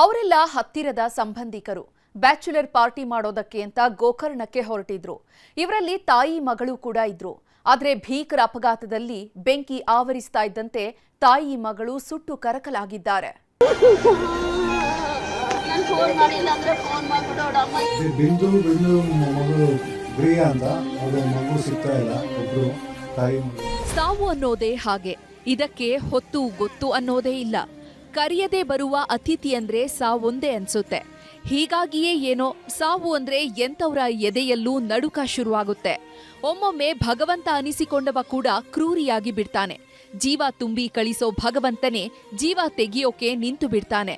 ಅವರೆಲ್ಲ ಹತ್ತಿರದ ಸಂಬಂಧಿಕರು ಬ್ಯಾಚುಲರ್ ಪಾರ್ಟಿ ಮಾಡೋದಕ್ಕೆ ಅಂತ ಗೋಕರ್ಣಕ್ಕೆ ಹೊರಟಿದ್ರು. ಇವರಲ್ಲಿ ತಾಯಿ ಮಗಳು ಕೂಡ ಇದ್ರು. ಆದರೆ ಭೀಕರ ಅಪಘಾತದಲ್ಲಿ ಬೆಂಕಿ ಆವರಿಸ್ತಾ ಇದ್ದಂತೆ ತಾಯಿ ಮಗಳು ಸುಟ್ಟು ಕರಕಲಾಗಿದ್ದಾರೆ. ಸಾವು ಅನ್ನೋದೇ ಹಾಗೆ, ಇದಕ್ಕೆ ಹೊತ್ತು ಗೊತ್ತು ಅನ್ನೋದೇ ಇಲ್ಲ. ಕರೆಯದೆ ಬರುವ ಅತಿಥಿ ಅಂದ್ರೆ ಸಾವೊಂದೇ ಅನ್ಸುತ್ತೆ. ಹೀಗಾಗಿಯೇ ಏನೋ ಸಾವು ಅಂದ್ರೆ ಎಂತವರ ಎದೆಯಲ್ಲೂ ನಡುಕ ಶುರುವಾಗುತ್ತೆ. ಒಮ್ಮೊಮ್ಮೆ ಭಗವಂತ ಅನಿಸಿಕೊಂಡವ ಕೂಡ ಕ್ರೂರಿಯಾಗಿ ಬಿಡ್ತಾನೆ. ಜೀವ ತುಂಬಿ ಕಳಿಸೋ ಭಗವಂತನೇ ಜೀವ ತೆಗೆಯೋಕೆ ನಿಂತು ಬಿಡ್ತಾನೆ.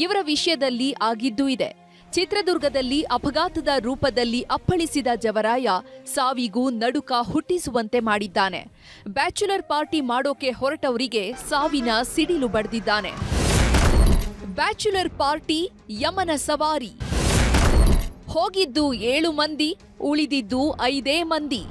ಇವರ ವಿಷಯದಲ್ಲಿ ಆಗಿದ್ದೂ ಇದೆ. ಚಿತ್ರದುರ್ಗದಲ್ಲಿ ಅಪಘಾತದ ರೂಪದಲ್ಲಿ ಅಪ್ಪಳಿಸಿದ ಜವರಾಯ ಸಾವಿಗೂ ನಡುಕ ಹುಟ್ಟಿಸುವಂತೆ ಮಾಡಿದ್ದಾನೆ. ಬ್ಯಾಚುಲರ್ ಪಾರ್ಟಿ ಮಾಡೋಕೆ ಹೊರಟವರಿಗೆ ಸಾವಿನ ಸಿಡಿಲು ಬಡಿದಿದ್ದಾನೆ. ಬ್ಯಾಚುಲರ್ ಪಾರ್ಟಿ ಯಮನ ಸವಾರಿ. ಹೋಗಿದ್ದು 7 ಮಂದಿ, ಉಳಿದಿದ್ದು 5 ಮಂದಿ.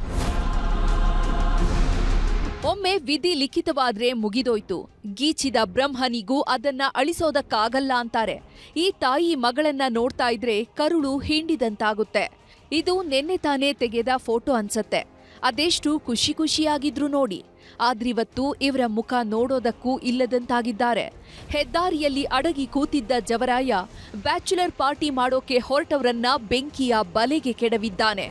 ಒಮ್ಮೆ ವಿಧಿ ಲಿಖಿತವಾದ್ರೆ ಮುಗಿದೋಯ್ತು. ಗೀಚಿದ ಬ್ರಹ್ಮನಿಗೂ ಅದನ್ನ ಅಳಿಸೋದಕ್ಕಾಗಲ್ಲ ಅಂತಾರೆ. ಈ ತಾಯಿ ಮಗಳನ್ನ ನೋಡ್ತಾ ಇದ್ರೆ ಕರುಳು ಹಿಂಡಿದಂತಾಗುತ್ತೆ. ಇದು ನೆನ್ನೆ ತಾನೇ ತೆಗೆದ ಫೋಟೋ ಅನ್ಸತ್ತೆ. ಅದೆಷ್ಟು ಖುಷಿಯಾಗಿದ್ರು ನೋಡಿ. ಆದ್ರಿವತ್ತು ಇವರ ಮುಖ ನೋಡೋದಕ್ಕೂ ಇಲ್ಲದಂತಾಗಿದ್ದಾರೆ. ಹೆದ್ದಾರಿಯಲ್ಲಿ ಅಡಗಿ ಕೂತಿದ್ದ ಜವರಾಯ ಬ್ಯಾಚುಲರ್ ಪಾರ್ಟಿ ಮಾಡೋಕೆ ಹೊರಟವರನ್ನ ಬೆಂಕಿಯ ಬಲೆಗೆ ಕೆಡವಿದ್ದಾನೆ.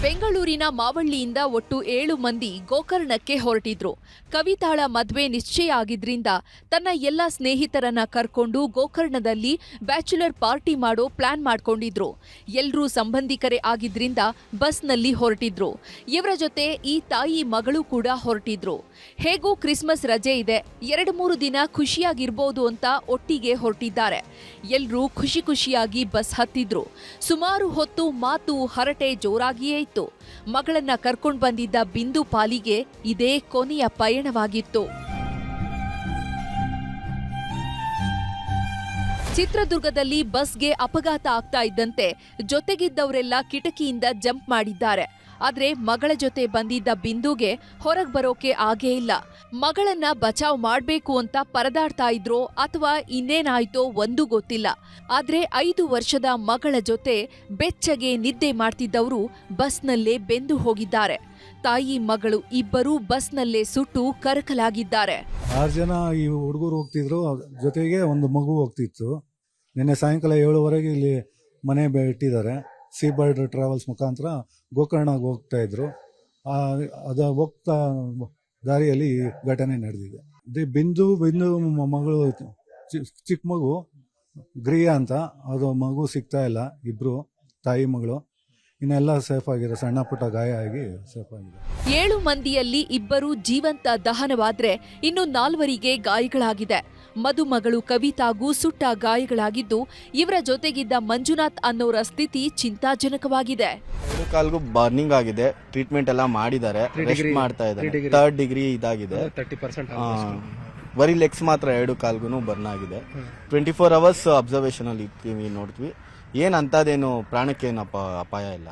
ಬೆಂಗಳೂರಿನ ಮಾವಳ್ಳಿಯಿಂದ ಒಟ್ಟು 7 ಮಂದಿ ಗೋಕರ್ಣಕ್ಕೆ ಹೊರಟಿದ್ರು. ಕವಿತಾಳ ಮದ್ವೆ ನಿಶ್ಚಯ ಆಗಿದ್ರಿಂದ ತನ್ನ ಎಲ್ಲ ಸ್ನೇಹಿತರನ್ನ ಕರ್ಕೊಂಡು ಗೋಕರ್ಣದಲ್ಲಿ ಬ್ಯಾಚುಲರ್ ಪಾರ್ಟಿ ಮಾಡೋ ಪ್ಲಾನ್ ಮಾಡ್ಕೊಂಡಿದ್ರು. ಎಲ್ರೂ ಸಂಬಂಧಿಕರೇ ಆಗಿದ್ರಿಂದ ಬಸ್ನಲ್ಲಿ ಹೊರಟಿದ್ರು. ಇವರ ಜೊತೆ ಈ ತಾಯಿ ಮಗಳು ಕೂಡ ಹೊರಟಿದ್ರು. ಹೇಗೂ ಕ್ರಿಸ್ಮಸ್ ರಜೆ ಇದೆ, 2-3 ದಿನ ಖುಷಿಯಾಗಿರ್ಬೋದು ಅಂತ ಒಟ್ಟಿಗೆ ಹೊರಟಿದ್ದಾರೆ. ಎಲ್ರೂ ಖುಷಿಯಾಗಿ ಬಸ್ ಹತ್ತಿದ್ರು. ಸುಮಾರು ಹೊತ್ತು ಮಾತು ಹರಟೆ ಜೋರಾಗಿಯೇ ಇತ್ತು. ಮಗಳನ್ನ ಕರ್ಕೊಂಡು ಬಂದಿದ್ದ ಬಿಂದು ಪಾಲಿಗೆ ಇದೇ ಕೊನೆಯ ಪಯಣವಾಗಿತ್ತು. ಚಿತ್ರದುರ್ಗದಲ್ಲಿ ಬಸ್ಗೆ ಅಪಘಾತ ಆಗ್ತಾ ಇದ್ದಂತೆ ಜೊತೆಗಿದ್ದವರೆಲ್ಲ ಕಿಟಕಿಯಿಂದ ಜಂಪ್ ಮಾಡಿದ್ದಾರೆ. ಆದ್ರೆ ಮಗಳ ಜೊತೆ ಬಂದಿದ್ದ ಬಿಂದುಗೆ ಹೊರಗ್ ಬರೋಕೆ ಆಗೇ ಇಲ್ಲ. ಮಗಳನ್ನ ಬಚಾವ್ ಮಾಡ್ಬೇಕು ಅಂತ ಪರದಾಡ್ತಾ ಇದ್ರೋ ಅಥವಾ ಇನ್ನೇನಾಯ್ತೋ ಒಂದೂ ಗೊತ್ತಿಲ್ಲ. ಆದ್ರೆ 5 ವರ್ಷದ ಮಗಳ ಜೊತೆ ಬೆಚ್ಚಗೆ ನಿದ್ದೆ ಮಾಡ್ತಿದ್ದವರು ಬಸ್ನಲ್ಲೇ ಬೆಂದು ಹೋಗಿದ್ದಾರೆ. ತಾಯಿ ಮಗಳು ಇಬ್ಬರೂ ಬಸ್ನಲ್ಲೇ ಸುಟ್ಟು ಕರಕಲಾಗಿದ್ದಾರೆ. 6 ಜನ ಈ ಹುಡುಗರು ಹೋಗ್ತಿದ್ರು, ಜೊತೆಗೆ ಒಂದು ಮಗು ಹೋಗ್ತಿತ್ತು. ನಿನ್ನೆ ಸಾಯಂಕಾಲ 7:15 ಇಲ್ಲಿ ಮನೆ ಇಟ್ಟಿದ್ದಾರೆ. ಸೀ ಬರ್ಡ್ ಟ್ರಾವೆಲ್ಸ್ ಮುಖಾಂತರ ಗೋಕರ್ಣಗೆ ಹೋಗ್ತಾ ಇದ್ರು. ಅದ ಹೋಗ್ತಾ ದಾರಿಯಲ್ಲಿ ಘಟನೆ ನಡೆದಿದೆ. ಬಿಂದು ಮಗಳು ಚಿಕ್ಕ ಮಗು ಗ್ರಿಯಾ ಅಂತ, ಅದು ಮಗು ಸಿಗ್ತಾ ಇಲ್ಲ. ಇಬ್ರು ತಾಯಿ ಮಗಳು ಇನ್ನೆಲ್ಲ ಸೇಫ್ ಆಗಿದೆ. ಸಣ್ಣ ಪುಟ್ಟ ಗಾಯ ಆಗಿ ಸೇಫ್ ಆಗಿದೆ. 7 ಮಂದಿಯಲ್ಲಿ 2 ಜೀವಂತ ದಹನವಾದ್ರೆ ಇನ್ನು 4 ಗಾಯಗಳಾಗಿದೆ. ಮದುಮಗಳು ಕವಿತಾಗೂ ಸುಟ್ಟ ಗಾಯಗಳಾಗಿದ್ದು, ಇವರ ಜೊತೆಗಿದ್ದ ಮಂಜುನಾಥ್ ಅನ್ನೋರ ಸ್ಥಿತಿ ಚಿಂತಾಜನಕವಾಗಿದೆ. 2 ಕಾಲ್ಗೂ ಬರ್ನಿಂಗ್ ಆಗಿದೆ. ಟ್ರೀಟ್ಮೆಂಟ್ ಎಲ್ಲ ಮಾಡಿದ್ದಾರೆ, ರೆಸ್ಟ್ ಮಾಡ್ತಾ ಇದ್ದಾರೆ. 3rd ಡಿಗ್ರಿ ಇದಾಗಿದೆ. 30% ಬರೀ ಲೆಗ್ಸ್ ಮಾತ್ರ 2 ಕಾಲ್ಗೂ ಬರ್ನ್ ಆಗಿದೆ. 24 ಅವರ್ಸ್ ಅಬ್ಸರ್ವೇಷನ್ ಅಲ್ಲಿ ಇರ್ತೀವಿ, ನೋಡ್ತೀವಿ. ಏನಂತದೇನು ಪ್ರಾಣಕ್ಕೇನಪ್ಪ ಅಪಾಯ ಇಲ್ಲ.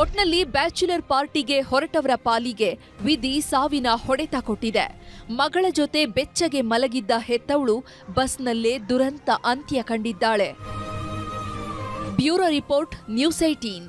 ಒಟ್ನಲ್ಲಿ ಬ್ಯಾಚುಲರ್ ಪಾರ್ಟಿಗೆ ಹೊರಟವರ ಪಾಲಿಗೆ ವಿಧಿ ಸಾವಿನ ಹೊಡೆತ ಕೊಟ್ಟಿದೆ. ಮಗಳ ಜೊತೆ ಬೆಚ್ಚಗೆ ಮಲಗಿದ್ದ ಹೆತ್ತವಳು ಬಸ್ನಲ್ಲೇ ದುರಂತ ಅಂತ್ಯ ಕಂಡಿದ್ದಾಳೆ. Bureau report, news 18.